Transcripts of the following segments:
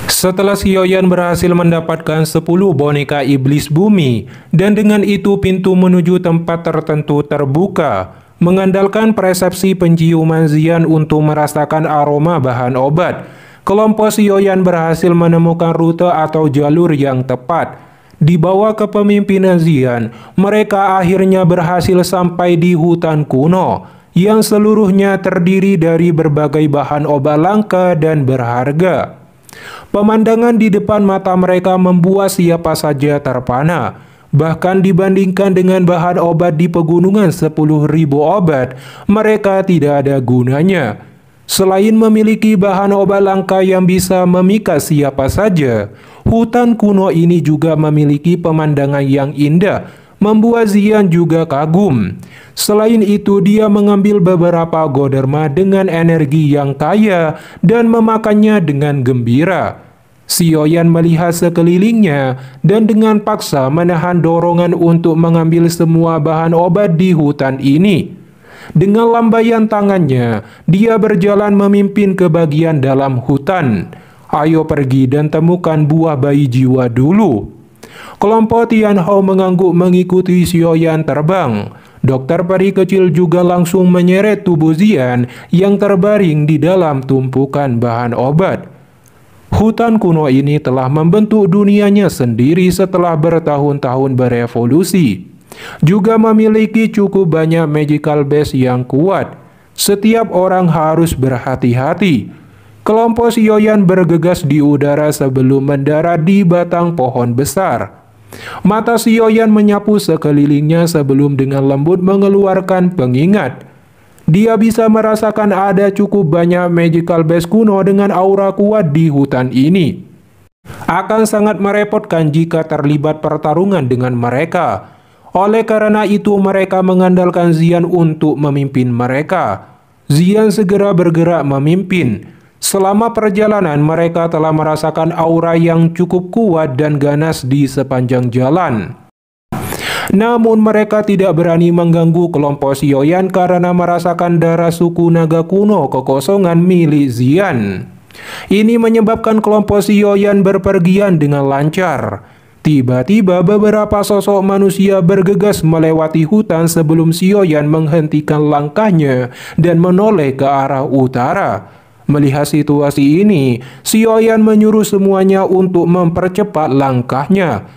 Setelah Sioyan berhasil mendapatkan 10 boneka iblis bumi, dan dengan itu pintu menuju tempat tertentu terbuka, mengandalkan persepsi penciuman Xian untuk merasakan aroma bahan obat. Kelompok Sioyan berhasil menemukan rute atau jalur yang tepat. Di bawah kepemimpinan Xian, mereka akhirnya berhasil sampai di hutan kuno, yang seluruhnya terdiri dari berbagai bahan obat langka dan berharga. Pemandangan di depan mata mereka membuat siapa saja terpana. Bahkan dibandingkan dengan bahan obat di pegunungan 10.000 obat, mereka tidak ada gunanya. Selain memiliki bahan obat langka yang bisa memikat siapa saja, hutan kuno ini juga memiliki pemandangan yang indah, membuat Xian juga kagum. Selain itu, dia mengambil beberapa goderma dengan energi yang kaya dan memakannya dengan gembira. Sioyan melihat sekelilingnya dan dengan paksa menahan dorongan untuk mengambil semua bahan obat di hutan ini. Dengan lambaian tangannya, dia berjalan memimpin ke bagian dalam hutan. Ayo pergi dan temukan buah bayi jiwa dulu. Kelompok Tianhao mengangguk mengikuti Sioyan terbang. Dokter peri kecil juga langsung menyeret tubuh Xian yang terbaring di dalam tumpukan bahan obat. Hutan kuno ini telah membentuk dunianya sendiri setelah bertahun-tahun berevolusi. Juga memiliki cukup banyak magical base yang kuat. Setiap orang harus berhati-hati. Kelompok Sioyan bergegas di udara sebelum mendarat di batang pohon besar. Mata Sioyan menyapu sekelilingnya sebelum dengan lembut mengeluarkan pengingat. Dia bisa merasakan ada cukup banyak magical base kuno dengan aura kuat di hutan ini. Akan sangat merepotkan jika terlibat pertarungan dengan mereka. Oleh karena itu mereka mengandalkan Xian untuk memimpin mereka. Xian segera bergerak memimpin. Selama perjalanan mereka telah merasakan aura yang cukup kuat dan ganas di sepanjang jalan. Namun mereka tidak berani mengganggu kelompok Sioyan karena merasakan darah suku naga kuno kekosongan milik Xian. Ini menyebabkan kelompok Sioyan berpergian dengan lancar. Tiba-tiba beberapa sosok manusia bergegas melewati hutan sebelum Sioyan menghentikan langkahnya dan menoleh ke arah utara. Melihat situasi ini, Sioyan menyuruh semuanya untuk mempercepat langkahnya.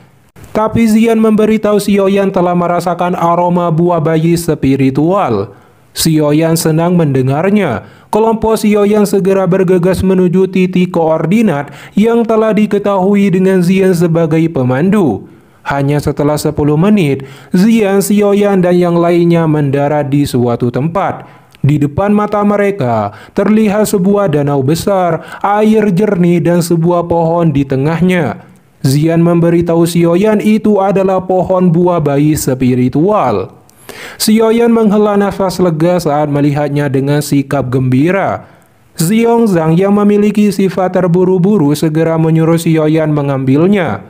Tapi Xian memberitahu Sioyan telah merasakan aroma buah bayi spiritual. Sioyan senang mendengarnya. Kelompok Sioyan segera bergegas menuju titik koordinat yang telah diketahui dengan Xian sebagai pemandu. Hanya setelah 10 menit, Xian, Sioyan, dan yang lainnya mendarat di suatu tempat. Di depan mata mereka, terlihat sebuah danau besar, air jernih, dan sebuah pohon di tengahnya. Xian memberitahu Sioyan itu adalah pohon buah bayi spiritual. Sioyan menghela nafas lega saat melihatnya dengan sikap gembira. Xiongzhang yang memiliki sifat terburu-buru segera menyuruh Sioyan mengambilnya.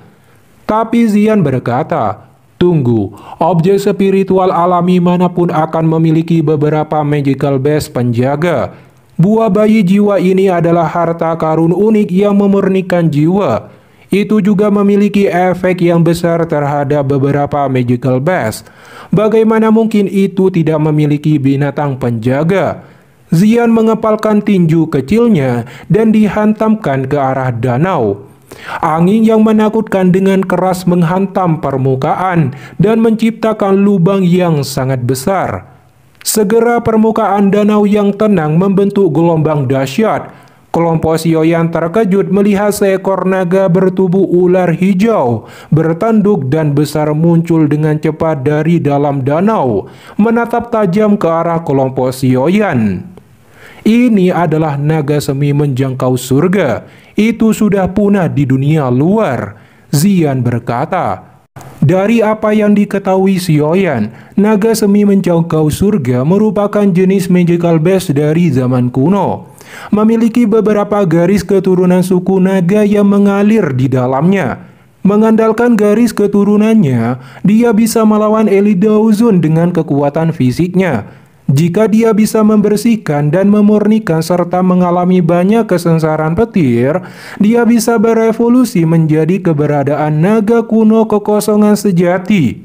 Tapi Xian berkata, "Tunggu, objek spiritual alami manapun akan memiliki beberapa magical base penjaga. Buah bayi jiwa ini adalah harta karun unik yang memurnikan jiwa. Itu juga memiliki efek yang besar terhadap beberapa magical base. Bagaimana mungkin itu tidak memiliki binatang penjaga?" Xian mengepalkan tinju kecilnya dan dihantamkan ke arah danau. Angin yang menakutkan dengan keras menghantam permukaan dan menciptakan lubang yang sangat besar. Segera permukaan danau yang tenang membentuk gelombang dahsyat. Kelompok Sioyan terkejut melihat seekor naga bertubuh ular hijau, bertanduk dan besar muncul dengan cepat dari dalam danau, menatap tajam ke arah kelompok Sioyan. Ini adalah naga semi menjangkau surga. Itu sudah punah di dunia luar, Xian berkata. Dari apa yang diketahui Sioyan, naga semi menjangkau surga merupakan jenis magical base dari zaman kuno. Memiliki beberapa garis keturunan suku naga yang mengalir di dalamnya. Mengandalkan garis keturunannya, dia bisa melawan elit Daozun dengan kekuatan fisiknya. Jika dia bisa membersihkan dan memurnikan serta mengalami banyak kesengsaraan petir, dia bisa berevolusi menjadi keberadaan naga kuno kekosongan sejati.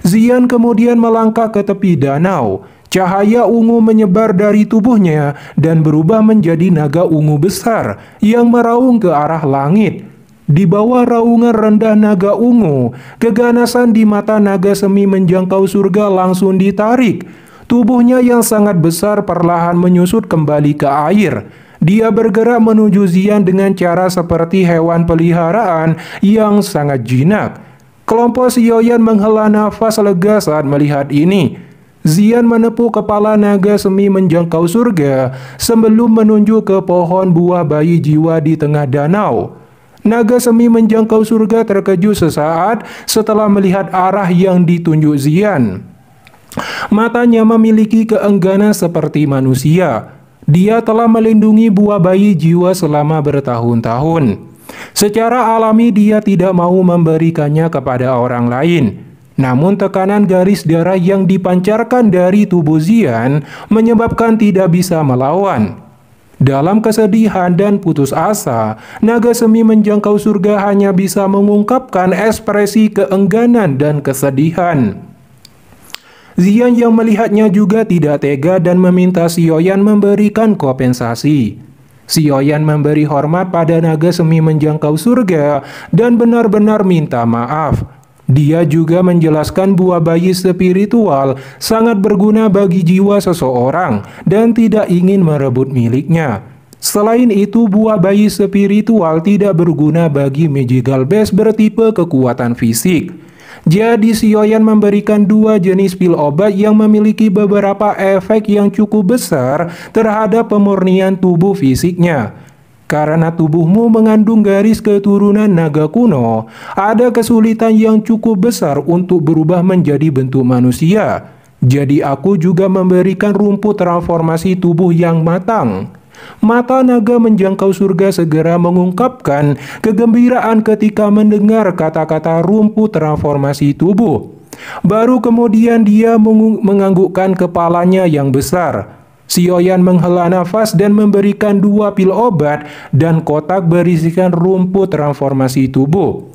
Xian kemudian melangkah ke tepi danau. Cahaya ungu menyebar dari tubuhnya dan berubah menjadi naga ungu besar yang meraung ke arah langit. Di bawah raungan rendah naga ungu, keganasan di mata naga semi menjangkau surga langsung ditarik. Tubuhnya yang sangat besar perlahan menyusut kembali ke air. Dia bergerak menuju Xian dengan cara seperti hewan peliharaan yang sangat jinak. Kelompok Xiaoyan menghela nafas lega saat melihat ini. Xian menepuk kepala naga semi menjangkau surga sebelum menunjuk ke pohon buah bayi jiwa di tengah danau. Naga semi menjangkau surga terkejut sesaat setelah melihat arah yang ditunjuk Xian. Matanya memiliki keengganan seperti manusia. Dia telah melindungi buah bayi jiwa selama bertahun-tahun. Secara alami dia tidak mau memberikannya kepada orang lain. Namun tekanan garis darah yang dipancarkan dari tubuh Xian menyebabkan tidak bisa melawan. Dalam kesedihan dan putus asa, naga semi menjangkau surga hanya bisa mengungkapkan ekspresi keengganan dan kesedihan. Xian yang melihatnya juga tidak tega dan meminta Xiaoyan memberikan kompensasi. Xiaoyan memberi hormat pada naga semi menjangkau surga dan benar-benar minta maaf. Dia juga menjelaskan buah bayi spiritual sangat berguna bagi jiwa seseorang dan tidak ingin merebut miliknya. Selain itu, buah bayi spiritual tidak berguna bagi magical beast bertipe kekuatan fisik. Jadi Xiaoyan memberikan dua jenis pil obat yang memiliki beberapa efek yang cukup besar terhadap pemurnian tubuh fisiknya. Karena tubuhmu mengandung garis keturunan naga kuno, ada kesulitan yang cukup besar untuk berubah menjadi bentuk manusia. Jadi aku juga memberikan rumput transformasi tubuh yang matang. Mata naga menjangkau surga segera mengungkapkan kegembiraan ketika mendengar kata-kata rumput transformasi tubuh. Baru kemudian dia menganggukkan kepalanya yang besar. Xiaoyan menghela nafas dan memberikan dua pil obat dan kotak berisikan rumput transformasi tubuh.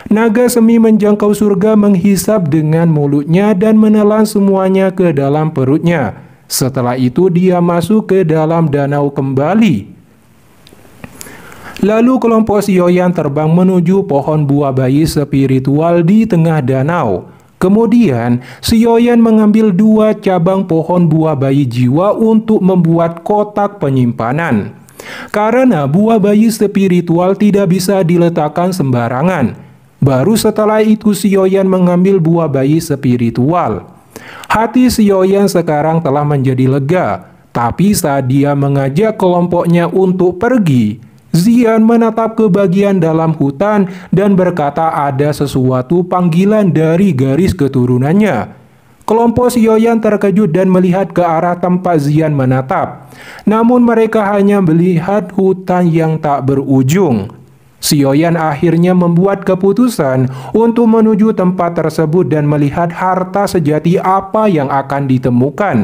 Naga semi menjangkau surga menghisap dengan mulutnya dan menelan semuanya ke dalam perutnya. Setelah itu dia masuk ke dalam danau kembali. Lalu kelompok Xiaoyan terbang menuju pohon buah bayi spiritual di tengah danau. Kemudian Xiaoyan mengambil dua cabang pohon buah bayi jiwa untuk membuat kotak penyimpanan. Karena buah bayi spiritual tidak bisa diletakkan sembarangan. Baru setelah itu Xiaoyan mengambil buah bayi spiritual. Hati Xiaoyan sekarang telah menjadi lega, tapi saat dia mengajak kelompoknya untuk pergi, Xian menatap ke bagian dalam hutan dan berkata ada sesuatu panggilan dari garis keturunannya. Kelompok Xiaoyan terkejut dan melihat ke arah tempat Xian menatap. Namun mereka hanya melihat hutan yang tak berujung. Xiaoyan akhirnya membuat keputusan untuk menuju tempat tersebut dan melihat harta sejati apa yang akan ditemukan.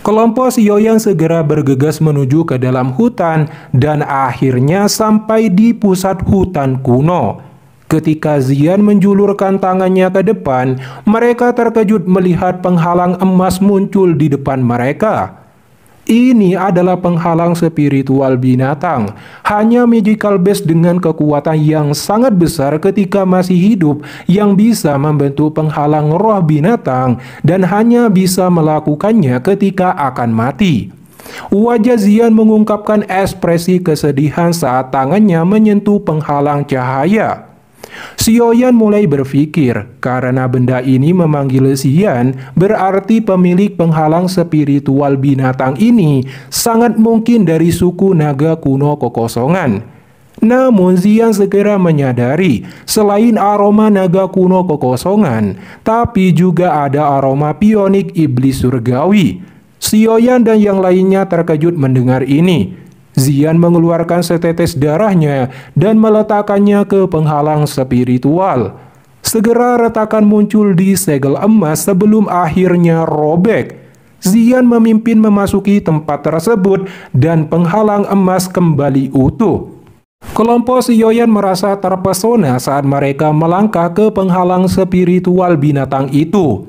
Kelompok Xiaoyan segera bergegas menuju ke dalam hutan dan akhirnya sampai di pusat hutan kuno. Ketika Xian menjulurkan tangannya ke depan, mereka terkejut melihat penghalang emas muncul di depan mereka. Ini adalah penghalang spiritual binatang. Hanya magical beast dengan kekuatan yang sangat besar ketika masih hidup yang bisa membentuk penghalang roh binatang dan hanya bisa melakukannya ketika akan mati. Wajah Xian mengungkapkan ekspresi kesedihan saat tangannya menyentuh penghalang cahaya. Xiaoyan mulai berpikir, karena benda ini memanggil Xian, berarti pemilik penghalang spiritual binatang ini sangat mungkin dari suku naga kuno kekosongan. Namun Xian segera menyadari, selain aroma naga kuno kekosongan, tapi juga ada aroma pionik iblis surgawi. Xiaoyan dan yang lainnya terkejut mendengar ini. Xian mengeluarkan setetes darahnya dan meletakkannya ke penghalang spiritual. segera retakan muncul di segel emas sebelum akhirnya robek. Xian memimpin memasuki tempat tersebut dan penghalang emas kembali utuh. Kelompok Sioyan merasa terpesona saat mereka melangkah ke penghalang spiritual binatang itu.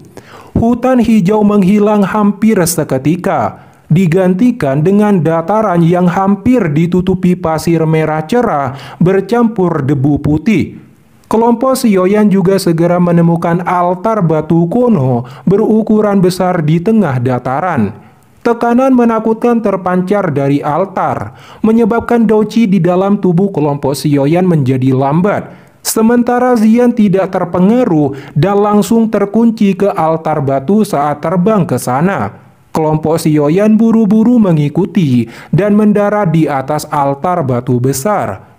Hutan hijau menghilang hampir seketika, digantikan dengan dataran yang hampir ditutupi pasir merah cerah bercampur debu putih. Kelompok Sioyan juga segera menemukan altar batu kuno berukuran besar di tengah dataran. Tekanan menakutkan terpancar dari altar, menyebabkan Douqi di dalam tubuh kelompok Sioyan menjadi lambat. Sementara Xian tidak terpengaruh dan langsung terkunci ke altar batu saat terbang ke sana. Kelompok Sioyan buru-buru mengikuti dan mendarat di atas altar batu besar.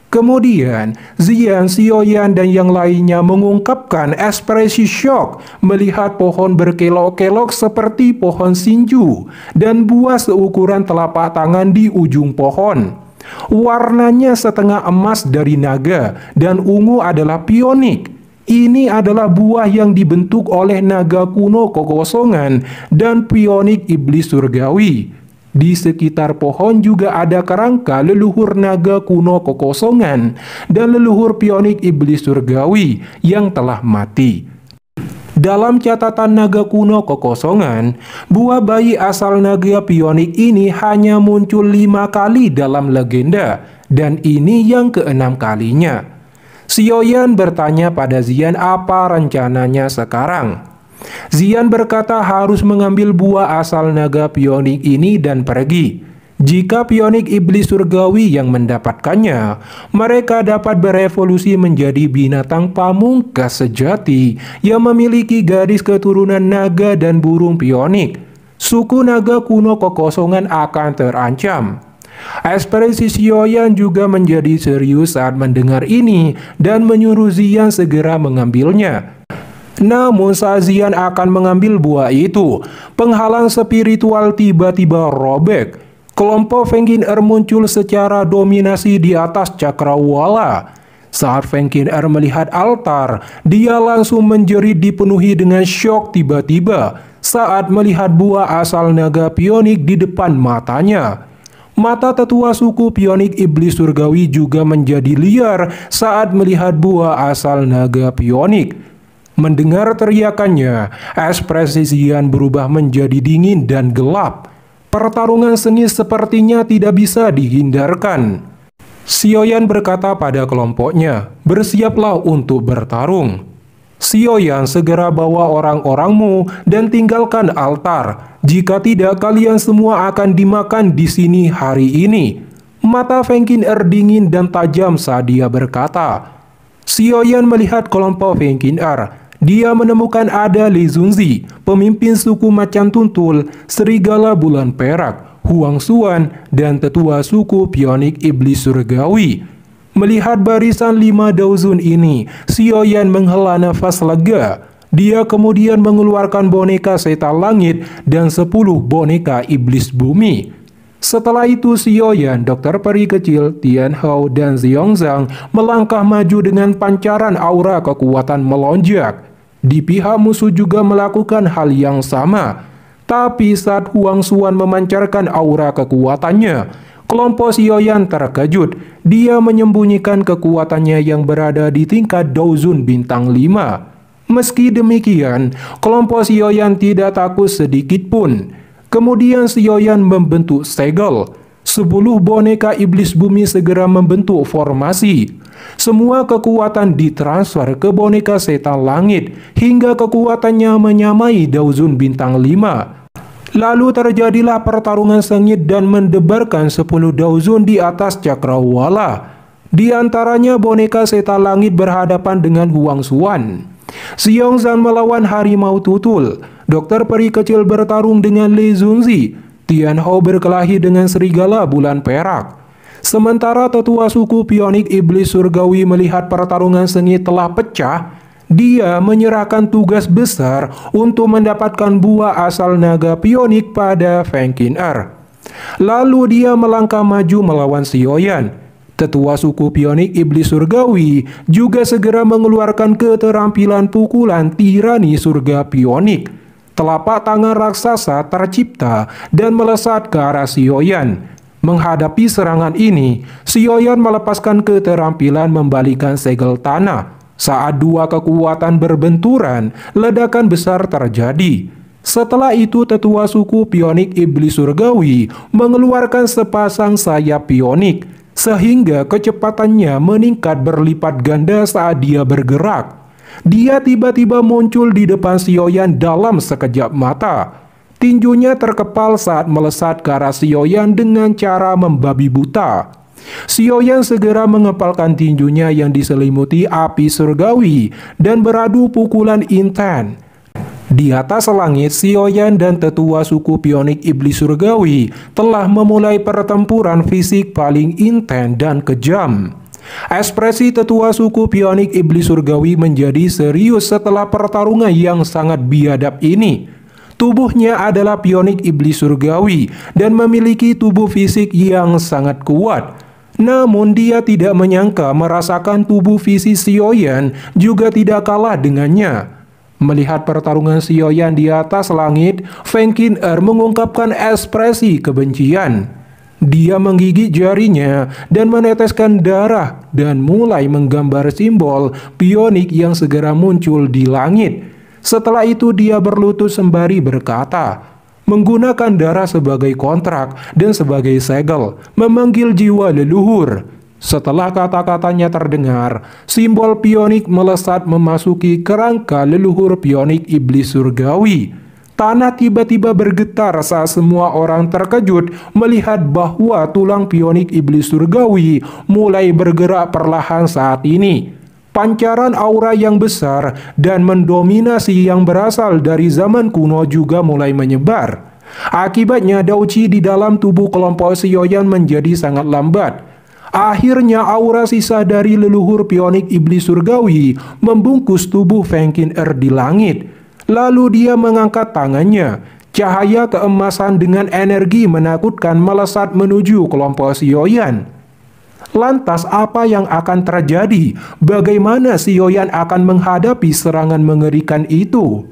Kemudian, Xian, Sioyan, dan yang lainnya mengungkapkan ekspresi syok melihat pohon berkelok-kelok seperti pohon sinju dan buah seukuran telapak tangan di ujung pohon. Warnanya setengah emas dari naga dan ungu adalah pionik. Ini adalah buah yang dibentuk oleh naga kuno kekosongan dan pionik iblis surgawi. Di sekitar pohon juga ada kerangka leluhur naga kuno kekosongan dan leluhur pionik iblis surgawi yang telah mati. Dalam catatan naga kuno kekosongan, buah bayi asal naga pionik ini hanya muncul 5 kali dalam legenda, dan ini yang ke-6 kalinya. Sioyan bertanya pada Xian apa rencananya sekarang. Xian berkata harus mengambil buah asal naga pionik ini dan pergi. Jika pionik iblis surgawi yang mendapatkannya, mereka dapat berevolusi menjadi binatang pamungkas sejati yang memiliki garis keturunan naga dan burung pionik. Suku naga kuno kekosongan akan terancam. Ekspresi Sioyan juga menjadi serius saat mendengar ini dan menyuruh Xian segera mengambilnya. Namun saat Xian akan mengambil buah itu, penghalang spiritual tiba-tiba robek. Kelompok Fengqin Er muncul secara dominasi di atas cakrawala. Saat Fengqin Er melihat altar, dia langsung menjerit dipenuhi dengan syok tiba-tiba saat melihat buah asal naga pionik di depan matanya. Mata tetua suku pionik iblis surgawi juga menjadi liar saat melihat buah asal naga pionik. Mendengar teriakannya, ekspresi Xian berubah menjadi dingin dan gelap. Pertarungan sengit sepertinya tidak bisa dihindarkan. Sioyan berkata pada kelompoknya, "Bersiaplah untuk bertarung." Sioyan segera bawa orang-orangmu dan tinggalkan altar. Jika tidak, kalian semua akan dimakan di sini hari ini. Mata Fengqin Er dingin dan tajam saat dia berkata. Sioyan melihat kelompok Fengqin Er. Dia menemukan ada Li Zunzi, pemimpin suku Macan Tuntul, Serigala Bulan Perak, Huang Xuan, dan tetua suku pionik iblis surgawi. Melihat barisan 5 Daozun ini, Sioyan menghela nafas lega. Dia kemudian mengeluarkan boneka setan langit dan 10 boneka iblis bumi. Setelah itu Sioyan, dokter peri kecil, Tian Hao, dan Xiongzhang melangkah maju dengan pancaran aura kekuatan melonjak. Di pihak musuh juga melakukan hal yang sama. Tapi saat Huang Xuan memancarkan aura kekuatannya, kelompok Sioyan terkejut. Dia menyembunyikan kekuatannya yang berada di tingkat Daozun bintang 5. Meski demikian, kelompok Sioyan tidak takut sedikit pun. Kemudian Sioyan membentuk segel. 10 boneka iblis bumi segera membentuk formasi. Semua kekuatan ditransfer ke boneka setan langit hingga kekuatannya menyamai Daozun bintang 5. Lalu terjadilah pertarungan sengit dan mendebarkan 10 Daozun di atas cakrawala. Di antaranya boneka setan langit berhadapan dengan Huang Xuan. Xiongzhang melawan harimau tutul. Dokter peri kecil bertarung dengan Li Zunzi. Tian Hao berkelahi dengan serigala bulan perak. Sementara tetua suku pionik iblis surgawi melihat pertarungan sengit telah pecah, dia menyerahkan tugas besar untuk mendapatkan buah asal naga pionik pada Fengqin Er. Lalu dia melangkah maju melawan Sioyan. Tetua suku Pionik Iblis Surgawi juga segera mengeluarkan keterampilan pukulan tirani surga Pionik. Telapak tangan raksasa tercipta dan melesat ke arah Sioyan. Menghadapi serangan ini, Sioyan melepaskan keterampilan membalikan segel tanah. Saat dua kekuatan berbenturan, ledakan besar terjadi. Setelah itu tetua suku Pionik Iblis Surgawi mengeluarkan sepasang sayap pionik, sehingga kecepatannya meningkat berlipat ganda saat dia bergerak. Dia tiba-tiba muncul di depan Sioyan dalam sekejap mata. Tinjunya terkepal saat melesat ke arah Sioyan dengan cara membabi buta. Sioyan segera mengepalkan tinjunya yang diselimuti api surgawi dan beradu pukulan intens. Di atas langit, Sioyan dan tetua suku Pionik Iblis Surgawi telah memulai pertempuran fisik paling intens dan kejam. Ekspresi tetua suku Pionik Iblis Surgawi menjadi serius setelah pertarungan yang sangat biadab ini. Tubuhnya adalah Pionik Iblis Surgawi dan memiliki tubuh fisik yang sangat kuat. Namun dia tidak menyangka merasakan tubuh fisik Sioyan juga tidak kalah dengannya. Melihat pertarungan Sioyan di atas langit, Feng Qin-er mengungkapkan ekspresi kebencian. Dia menggigit jarinya dan meneteskan darah dan mulai menggambar simbol Pionik yang segera muncul di langit. Setelah itu dia berlutut sembari berkata, menggunakan darah sebagai kontrak dan sebagai segel, memanggil jiwa leluhur. Setelah kata-katanya terdengar, simbol Pionik melesat memasuki kerangka leluhur Pionik Iblis Surgawi. Tanah tiba-tiba bergetar saat semua orang terkejut melihat bahwa tulang Pionik Iblis Surgawi mulai bergerak perlahan saat ini. Pancaran aura yang besar dan mendominasi yang berasal dari zaman kuno juga mulai menyebar. Akibatnya Daoqi di dalam tubuh kelompok Sioyan menjadi sangat lambat. Akhirnya aura sisa dari leluhur Pionik Iblis Surgawi membungkus tubuh Feng Qin-er di langit. Lalu dia mengangkat tangannya. Cahaya keemasan dengan energi menakutkan melesat menuju kelompok Sioyan. Lantas apa yang akan terjadi? Bagaimana Sioyan akan menghadapi serangan mengerikan itu?